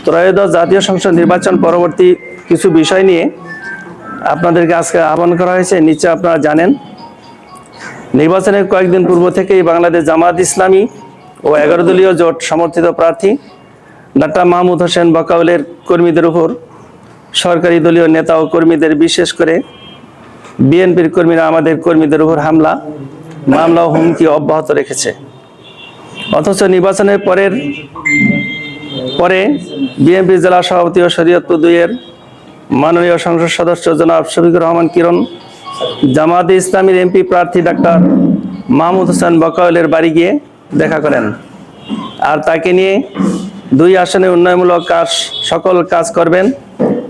ত্রয়োদশ জাতীয় সংসদ নির্বাচন পরবর্তী কিছু বিষয় নিয়ে আপনাদেরকে আজকে আহ্বান করা হয়েছে। নিচে আপনারা জানেন, নির্বাচনের কয়েকদিন পূর্ব থেকেই বাংলাদেশ জামাত ইসলামী ও 11 দলীয় জোট সমর্থিত প্রার্থী ডাক্তার মাহমুদ হোসেন বকাউলের কর্মীদের উপর সরকারি দলীয় নেতা ও কর্মীদের, বিশেষ করে বিএনপির কর্মীরা আমাদের কর্মীদের উপর মামলা ও হুমকি অব্যাহত রেখেছে। অথচ নির্বাচনের পরে বিএনপি জেলা সভাপতি ও শরীয়তপুর 2-এর মাননীয় সংসদ সদস্য জনাব শফিকুর রহমান কিরণ জামায়াতে ইসলামীর এমপি প্রার্থী ডাক্তার মাহমুদ হোসেন বকাউলের বাড়ি গিয়ে দেখা করেন, আর তাকে নিয়ে 2 আসনে উন্নয়নমূলক সকল কাজ করবেন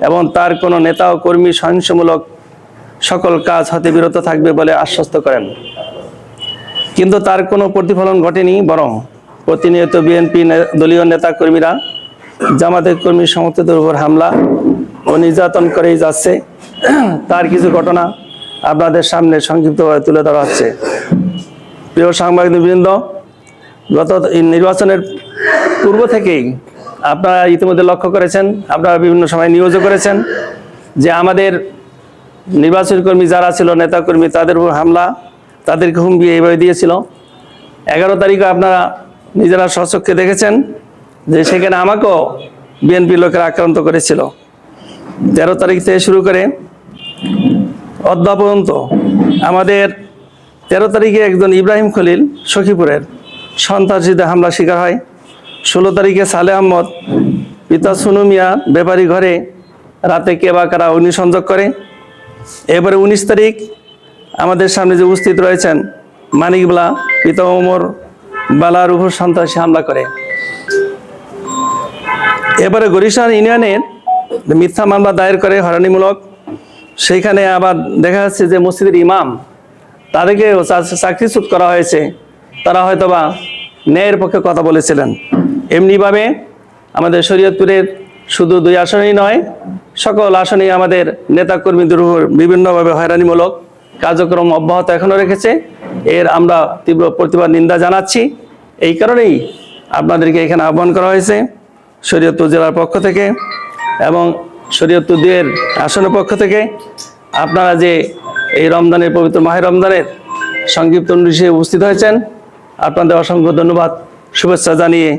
এবং তার কোনো নেতা ও কর্মী সহিংসমূলক সকল কাজ হতে বিরত থাকবে বলে আশ্বস্ত করেন। কিন্তু তার কোনো প্রতিফলন ঘটেনি, বরং প্রতিনিয়ত বিএনপি দলীয় নেতা কর্মীরা জামাতের কর্মী সমর্থকদের উপর হামলা ও নির্যাতন করেই যাচ্ছে। তার কিছু ঘটনা আপনাদের সামনে সংক্ষিপ্তভাবে তুলে ধরা হচ্ছে। প্রিয় সাংবাদিকবৃন্দ, গত নির্বাচনের পূর্ব থেকেই আপনারা ইতিমধ্যে লক্ষ্য করেছেন, আপনারা বিভিন্ন সময় নিউজও করেছেন যে আমাদের নির্বাচনী কর্মী যারা ছিল, নেতা কর্মী, তাদের উপর হামলা, তাদেরকে হুমকি এইভাবে দিয়েছিল। 11 তারিখে আপনারা নিজেরা স্বচক্ষে দেখেছেন যে সেখানে আমাকেও বিএনপি লোকেরা আক্রান্ত করেছিল। 13 তারিখ থেকে শুরু করে অদ্যা পর্যন্ত আমাদের 13 তারিখে একজন ইব্রাহিম খলিল সখীপুরের সন্ত্রাসীদের হামলা শিকার হয়। 16 তারিখে সালে আহমদ পিতা সুনু মিয়া ব্যাপারী ঘরে রাতে কে বা কারা অগ্নিসংযোগ করে। এবারে 19 তারিখ আমাদের সামনে যে উপস্থিত রয়েছেন মানিকবালা পিতা ওমর বালার উপর সন্ত্রাসী হামলা করে। এবারে গুলিশান ইউনিয়নের মিথ্যা মামলা দায়ের করে হয়রানিমূলক। সেইখানে আবার দেখা যাচ্ছে যে মসজিদের ইমাম, তাদেরকে চাকরিচ্যুত করা হয়েছে। তারা হয়তোবা ন্যায়ের পক্ষে কথা বলেছিলেন। এমনিভাবে আমাদের শরীয়তপুরের শুধু 2 আসনেই নয়, সকল আসনেই আমাদের নেতাকর্মীদের উপর বিভিন্নভাবে হয়রানিমূলক কার্যক্রম অব্যাহত এখনও রেখেছে। এর আমরা তীব্র প্রতিবাদ, নিন্দা জানাচ্ছি। এই কারণেই আপনাদেরকে এখানে আহ্বান করা হয়েছে শরীয়তপুর জেলার পক্ষ থেকে এবং শরীয়তপুর 2-এর আসনের পক্ষ থেকে। আপনারা যে এই রমজানের, পবিত্র মাহে রমজানের সংক্ষিপ্ত নোটিশে উপস্থিত হয়েছেন, আপনাদের অসংখ্য ধন্যবাদ, শুভেচ্ছা জানিয়ে